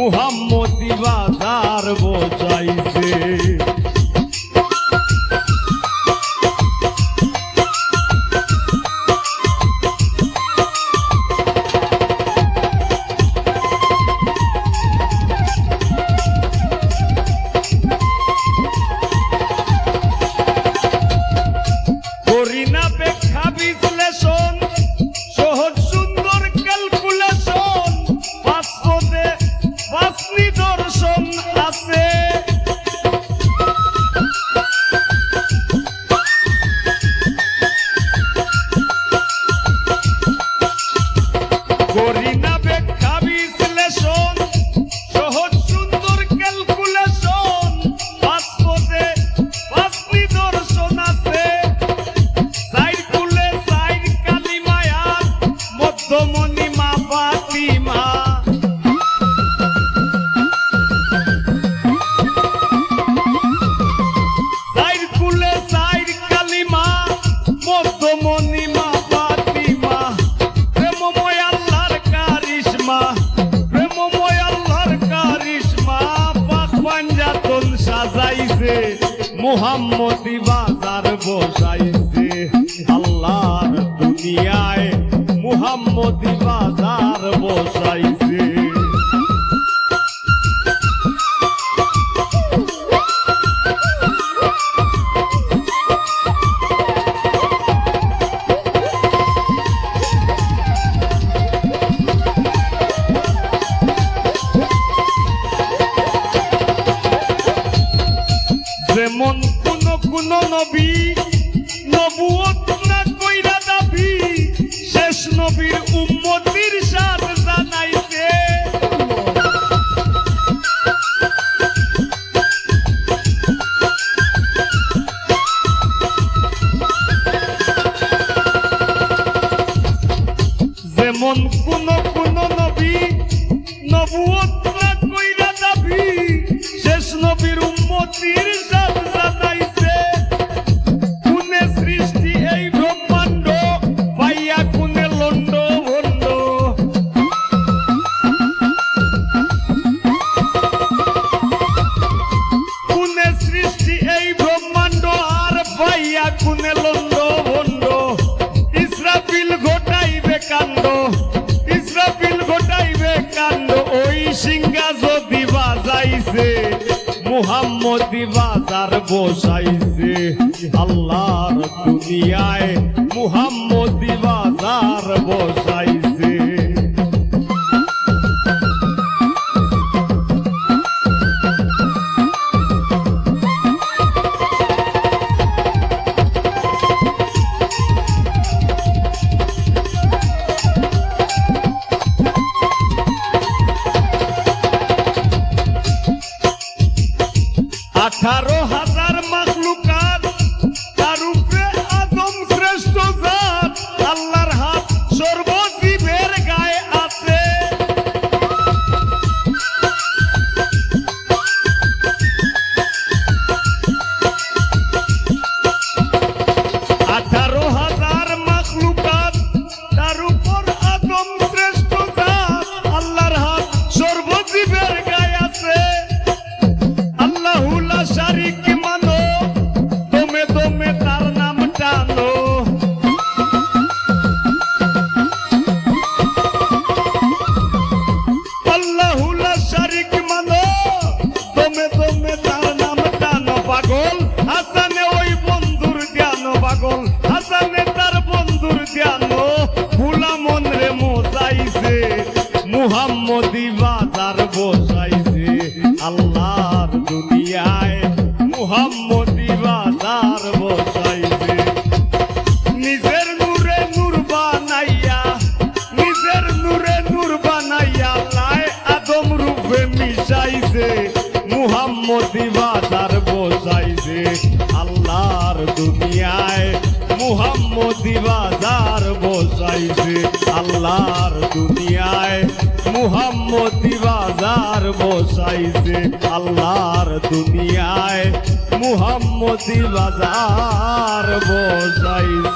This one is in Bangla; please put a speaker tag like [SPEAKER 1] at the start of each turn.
[SPEAKER 1] মুহাম্মদি বাজার বসাইছে। মুহাম্মদি বাজার বসাইছে আল্লাহর দুনিয়ায় মুহাম্মদি বাজার বসাইছে। যেমন কোন নবী নবুয়ত না কইরা দাবি শেষ নবীর উম্মতির সাথ জানাইছে। যেমন কোন নবী নবুয়ত না কইরা দাবি শেষ নবীর উম্মতির সাথ জানাইছে। কোনে সৃষ্টি এই ব্রহ্মাণ্ড পাইয়া কোনে লন্ড ভন্ড। কোনে সৃষ্টি এই ব্রহ্মাণ্ড আর পাইয়া কোনে লন্ড ভন্ড। ইসরাফিল ঘটাইবে কাণ্ড ইসরাফিল ঘটাইবে কাণ্ড। ওই সিংহা যদি বাজাইছে মুহাম্মদি বাজার বসাইছে আল্লাহর দুনিয়ায় মুহাম্মদি বাজার বসাইছে। আঠারো হাজার মাখলুকাত তার উপরে আদম শ্রেষ্ঠ জাত। আল্লাহর হাত সর্বজীবের গায়ে আছে। আঠারো হাজার মাখলুকাত তার উপর আদম শ্রেষ্ঠ জাত। আল্লাহর হাত সর্বজীবের গায়ে আছে। আল্লাহুল্লাহ শারিক মানো দমে দমে তার নাম টানো। আল্লাহুল্লাহ শারিক মানো দমে দমে তার নাম টানো। পাগল হাসানে ওই বন্ধুর ধ্যান পাগল হাসানে তার বন্ধুর ধ্যান। ভুলা মন রে মোসাইছে মুহাম্মদি বাজার বসাইছে আল্লাহর দুনিয়ায় মুহাম্মদি বাজার বসাইছে। নিজের নূরে নূর বানাইয়া নিজের নূরে নূর বানাইয়া লাই আদম রূপে মিশাইছে মুহাম্মদি বাজার বসাইছে আল্লাহর দুনিয়ায় মুহাম্মদি বাজার বসাইছে আল্লাহর দুনিয়ায় মুহাম্মদি বাজার বসাইছে আল্লাহর দুনিয়ায় মুহাম্মদি বাজার বসাইছে।